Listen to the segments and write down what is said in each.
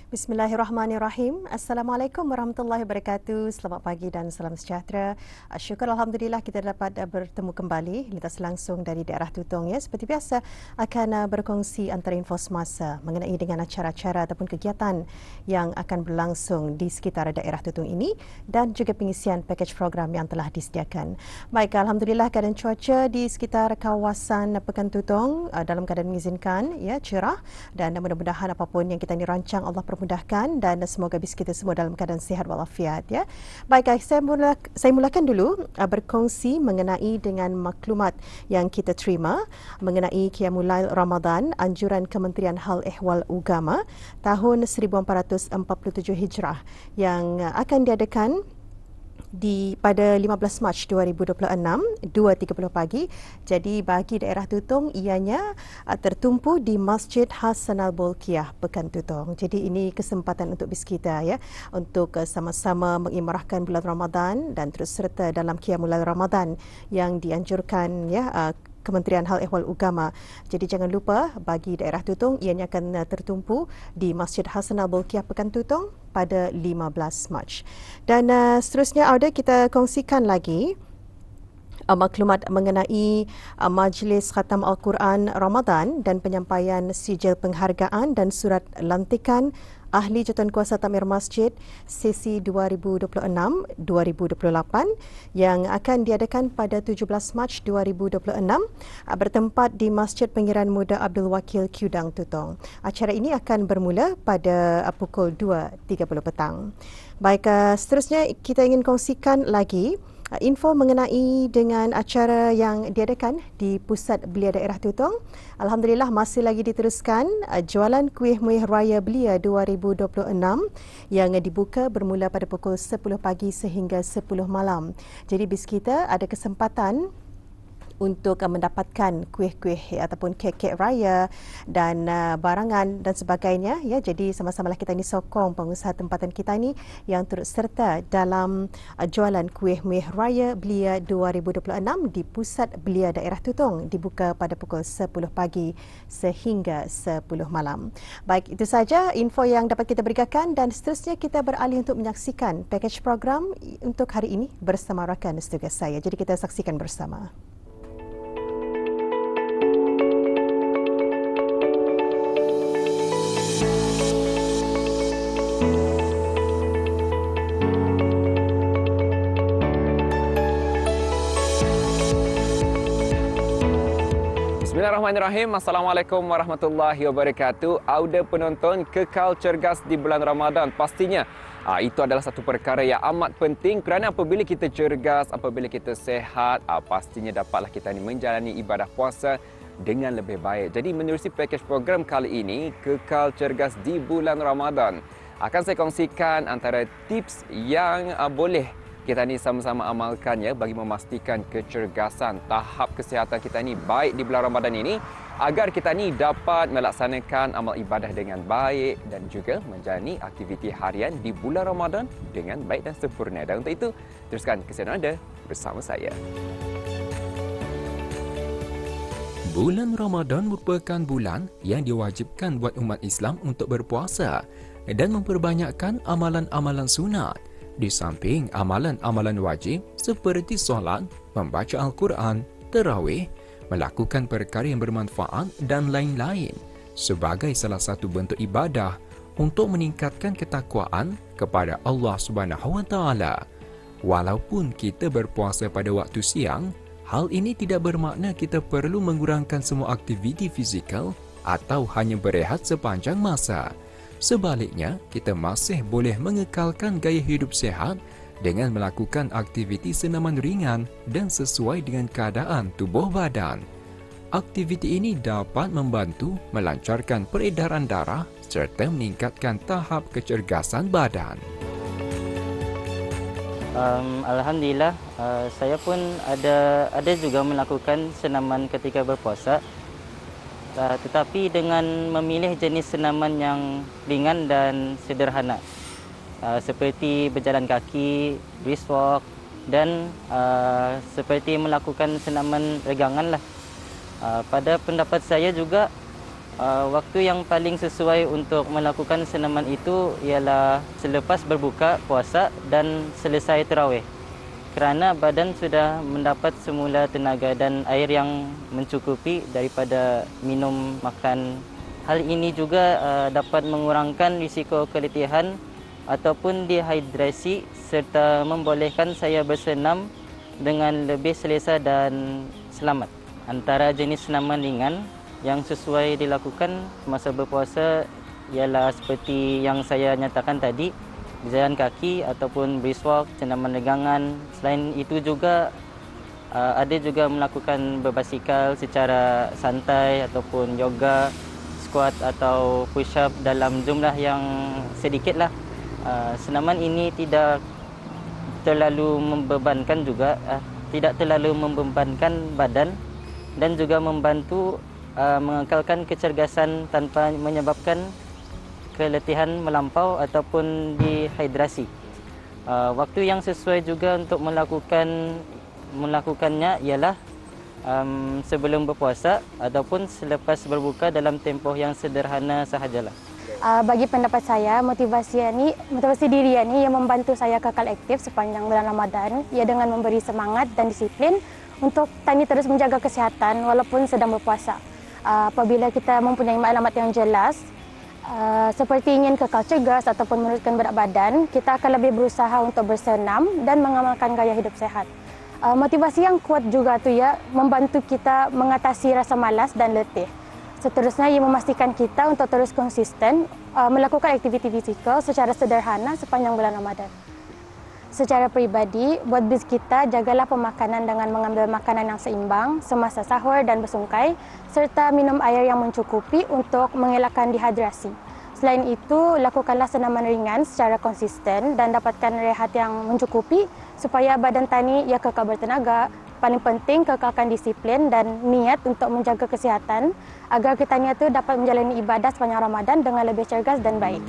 Bismillahirrahmanirrahim. Assalamualaikum warahmatullahi wabarakatuh. Selamat pagi dan salam sejahtera. Syukur Alhamdulillah kita dapat bertemu kembali lintas langsung dari daerah Tutong. Ya. Seperti biasa akan berkongsi antara info semasa mengenai dengan acara-acara ataupun kegiatan yang akan berlangsung di sekitar daerah Tutong ini dan juga pengisian pakej program yang telah disediakan. Baik, Alhamdulillah keadaan cuaca di sekitar kawasan Pekan Tutong dalam keadaan mengizinkan, ya, cerah, dan mudah-mudahan apapun yang kita dirancang Allah permudahkan dan semoga bis kita semua dalam keadaan sihat walafiat, ya. Baik guys, saya mulakan dulu berkongsi mengenai dengan maklumat yang kita terima mengenai Qiyamul Lail Ramadan anjuran Kementerian Hal Ehwal Agama tahun 1447 Hijrah yang akan diadakan pada 15 Mac 2026 2.30 pagi. Jadi bagi daerah Tutong ianya tertumpu di Masjid Hasanal Bolkiah Pekan Tutong. Jadi ini kesempatan untuk bis kita, ya, untuk sama-sama mengimarahkan bulan Ramadan dan terus serta dalam Qiyamul Lail Ramadan yang dianjurkan, ya, Kementerian Hal Ehwal Agama. Jadi jangan lupa bagi daerah Tutong ianya akan tertumpu di Masjid Hasanal Bolkiah Pekan Tutong pada 15 Mac. Dan seterusnya Auda kita kongsikan lagi maklumat mengenai Majlis Khatam Al-Quran Ramadan dan penyampaian sijil penghargaan dan surat lantikan Ahli Jawatankuasa Takmir Masjid sesi 2026-2028 yang akan diadakan pada 17 Mac 2026 bertempat di Masjid Pengiran Muda Abdul Wakil Kudang Tutong. Acara ini akan bermula pada pukul 2.30 petang. Baik, seterusnya kita ingin kongsikan lagi info mengenai dengan acara yang diadakan di Pusat Belia Daerah Tutong. Alhamdulillah masih lagi diteruskan jualan kuih muih raya belia 2026 yang dibuka bermula pada pukul 10 pagi sehingga 10 malam. Jadi bis kita ada kesempatan untuk mendapatkan kuih-kuih ataupun kek-kek raya dan barangan dan sebagainya, ya. Jadi sama-samalah kita ini sokong pengusaha tempatan kita ini yang turut serta dalam jualan kuih muih raya belia 2026 di Pusat Belia Daerah Tutong, dibuka pada pukul 10 pagi sehingga 10 malam. Baik, itu saja info yang dapat kita berikan dan seterusnya kita beralih untuk menyaksikan pakej program untuk hari ini bersama rakan tugas saya. Jadi kita saksikan bersama. Bismillahirrahmanirrahim. Assalamualaikum warahmatullahi wabarakatuh. Auda penonton kekal cergas di bulan Ramadan. Pastinya itu adalah satu perkara yang amat penting kerana apabila kita cergas, apabila kita sehat, pastinya dapatlah kita ini menjalani ibadah puasa dengan lebih baik. Jadi menerusi pakej program kali ini, kekal cergas di bulan Ramadan, akan saya kongsikan antara tips yang boleh kita ni sama-sama amalkan, ya, bagi memastikan kecergasan tahap kesihatan kita ni baik di bulan Ramadan ini agar kita ni dapat melaksanakan amal ibadah dengan baik dan juga menjalani aktiviti harian di bulan Ramadan dengan baik dan sempurna. Dan untuk itu, teruskan kesihatan anda bersama saya. Bulan Ramadan merupakan bulan yang diwajibkan buat umat Islam untuk berpuasa dan memperbanyakkan amalan-amalan sunat. Di samping amalan-amalan wajib seperti solat, membaca Al-Quran, tarawih, melakukan perkara yang bermanfaat dan lain-lain sebagai salah satu bentuk ibadah untuk meningkatkan ketakwaan kepada Allah Subhanahu Wa Taala. Walaupun kita berpuasa pada waktu siang, hal ini tidak bermakna kita perlu mengurangkan semua aktiviti fizikal atau hanya berehat sepanjang masa. Sebaliknya, kita masih boleh mengekalkan gaya hidup sehat dengan melakukan aktiviti senaman ringan dan sesuai dengan keadaan tubuh badan. Aktiviti ini dapat membantu melancarkan peredaran darah serta meningkatkan tahap kecergasan badan. Alhamdulillah, saya pun ada juga melakukan senaman ketika berpuasa. Tetapi dengan memilih jenis senaman yang ringan dan sederhana, seperti berjalan kaki, brisk walk dan seperti melakukan senaman regangan lah. Pada pendapat saya juga Waktu yang paling sesuai untuk melakukan senaman itu ialah selepas berbuka puasa dan selesai tarawih. Kerana badan sudah mendapat semula tenaga dan air yang mencukupi daripada minum makan. Hal ini juga dapat mengurangkan risiko keletihan ataupun dehidrasi serta membolehkan saya bersenam dengan lebih selesa dan selamat. Antara jenis senaman ringan yang sesuai dilakukan semasa berpuasa ialah seperti yang saya nyatakan tadi, berjalan kaki ataupun brisk walk, senaman legangan. Selain itu juga ada juga melakukan berbasikal secara santai ataupun yoga, squat atau push up dalam jumlah yang sedikitlah. Senaman ini tidak terlalu membebankan juga, tidak terlalu membebankan badan dan juga membantu mengekalkan kecergasan tanpa menyebabkan keletihan melampau ataupun dehidrasi. Waktu yang sesuai juga untuk melakukannya ialah sebelum berpuasa ataupun selepas berbuka dalam tempoh yang sederhana sahajalah. Bagi pendapat saya, motivasi diri ini yang membantu saya kekal aktif sepanjang bulan Ramadan, ia dengan memberi semangat dan disiplin untuk tani terus menjaga kesihatan walaupun sedang berpuasa. Apabila kita mempunyai maklumat yang jelas, seperti ingin kekal cergas ataupun menurunkan berat badan, kita akan lebih berusaha untuk bersenam dan mengamalkan gaya hidup sehat. Motivasi yang kuat juga tu ya membantu kita mengatasi rasa malas dan letih. Seterusnya, ia memastikan kita untuk terus konsisten melakukan aktiviti fizikal secara sederhana sepanjang bulan Ramadan. Secara pribadi, buat bis kita, jagalah pemakanan dengan mengambil makanan yang seimbang semasa sahur dan bersungkai, serta minum air yang mencukupi untuk mengelakkan dehidrasi. Selain itu, lakukanlah senaman ringan secara konsisten dan dapatkan rehat yang mencukupi supaya badan tani ia kekal bertenaga. Paling penting, kekalkan disiplin dan niat untuk menjaga kesihatan agar kita itu dapat menjalani ibadah sepanjang Ramadan dengan lebih cergas dan baik.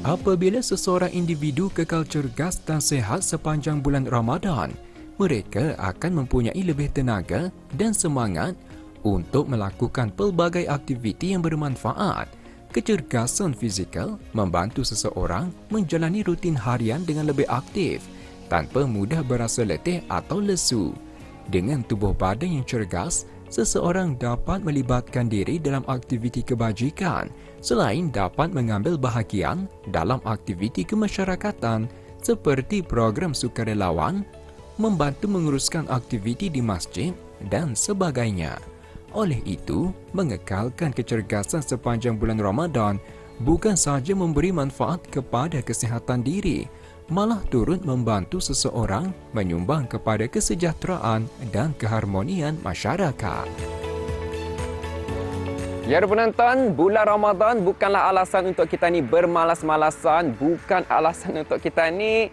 Apabila seseorang individu kekal cergas dan sehat sepanjang bulan Ramadan, mereka akan mempunyai lebih tenaga dan semangat untuk melakukan pelbagai aktiviti yang bermanfaat. Kecergasan fizikal membantu seseorang menjalani rutin harian dengan lebih aktif tanpa mudah berasa letih atau lesu. Dengan tubuh badan yang cergas, seseorang dapat melibatkan diri dalam aktiviti kebajikan selain dapat mengambil bahagian dalam aktiviti kemasyarakatan seperti program sukarelawan, membantu menguruskan aktiviti di masjid dan sebagainya. Oleh itu, mengekalkan kecergasan sepanjang bulan Ramadan bukan sahaja memberi manfaat kepada kesihatan diri, malah turut membantu seseorang menyumbang kepada kesejahteraan dan keharmonian masyarakat. Ya, penonton, bulan Ramadan bukanlah alasan untuk kita ni bermalas-malasan, bukan alasan untuk kita ni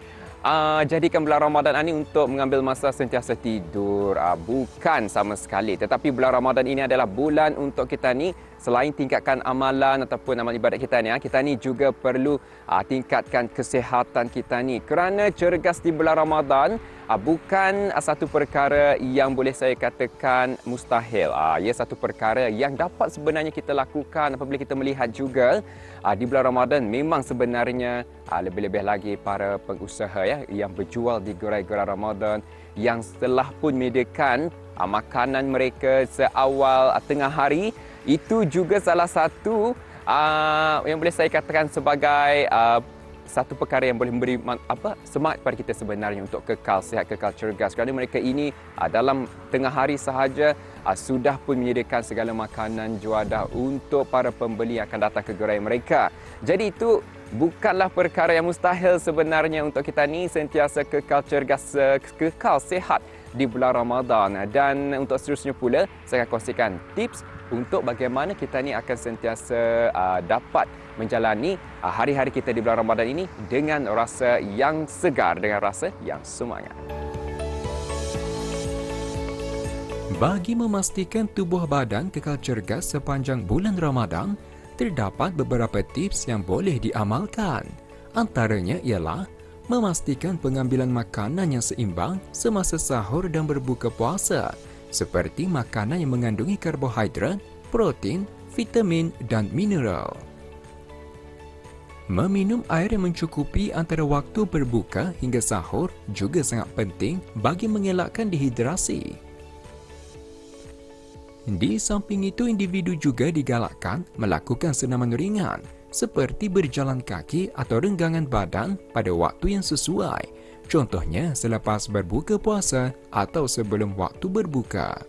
jadikan bulan Ramadan ini untuk mengambil masa sentiasa tidur. Bukan sama sekali. Tetapi bulan Ramadan ini adalah bulan untuk kita ni selain tingkatkan amalan ataupun amal ibadat kita ni juga perlu tingkatkan kesihatan kita ni. Kerana cergas di bulan Ramadan bukan satu perkara yang boleh saya katakan mustahil. Ia satu perkara yang dapat sebenarnya kita lakukan apabila kita melihat juga di bulan Ramadan memang sebenarnya lebih-lebih lagi para pengusaha yang berjual di gerai-gerai Ramadan yang telah pun menyediakan makanan mereka seawal tengah hari. Itu juga salah satu yang boleh saya katakan sebagai satu perkara yang boleh memberi semangat kepada kita sebenarnya untuk kekal sihat, kekal cergas. Kerana mereka ini dalam tengah hari sahaja sudah pun menyediakan segala makanan juadah untuk para pembeli yang akan datang ke gerai mereka. Jadi itu bukanlah perkara yang mustahil sebenarnya untuk kita ni sentiasa kekal cergas, kekal sihat di bulan Ramadan. Dan untuk seterusnya pula, saya akan kongsikan tips untuk bagaimana kita ni akan sentiasa dapat menjalani hari-hari kita di bulan Ramadan ini dengan rasa yang segar, dengan rasa yang semangat. Bagi memastikan tubuh badan kekal cergas sepanjang bulan Ramadan, terdapat beberapa tips yang boleh diamalkan. Antaranya ialah memastikan pengambilan makanan yang seimbang semasa sahur dan berbuka puasa, seperti makanan yang mengandungi karbohidrat protein, vitamin dan mineral. Meminum air yang mencukupi antara waktu berbuka hingga sahur juga sangat penting bagi mengelakkan dehidrasi. Di samping itu, individu juga digalakkan melakukan senaman ringan seperti berjalan kaki atau renggangan badan pada waktu yang sesuai. Contohnya selepas berbuka puasa atau sebelum waktu berbuka.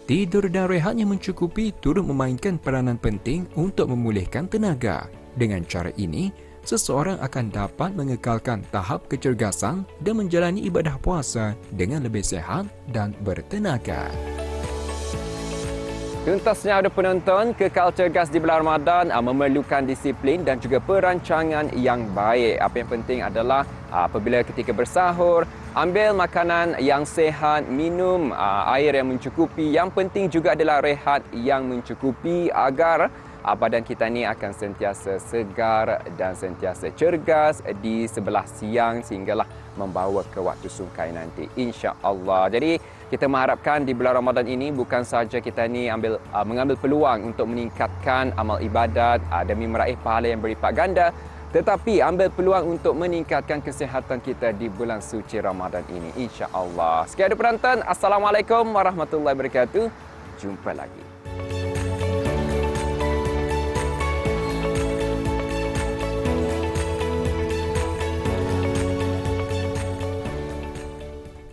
Tidur dan rehat yang mencukupi turut memainkan peranan penting untuk memulihkan tenaga. Dengan cara ini, seseorang akan dapat mengekalkan tahap kecergasan dan menjalani ibadah puasa dengan lebih sihat dan bertenaga. Tuntasnya ada penonton, kekal cergas di bulan Ramadan memerlukan disiplin dan juga perancangan yang baik. Apa yang penting adalah apabila ketika bersahur, ambil makanan yang sihat, minum air yang mencukupi. Yang penting juga adalah rehat yang mencukupi agar badan kita ni akan sentiasa segar dan sentiasa cergas di sebelah siang sehinggalah membawa ke waktu sungkai nanti, insya-Allah. Jadi kita mengharapkan di bulan Ramadan ini bukan sahaja kita ni mengambil peluang untuk meningkatkan amal ibadat demi meraih pahala yang berlipat ganda, tetapi ambil peluang untuk meningkatkan kesihatan kita di bulan suci Ramadan ini, insya-Allah. Sekian penonton, Assalamualaikum warahmatullahi wabarakatuh. Jumpa lagi.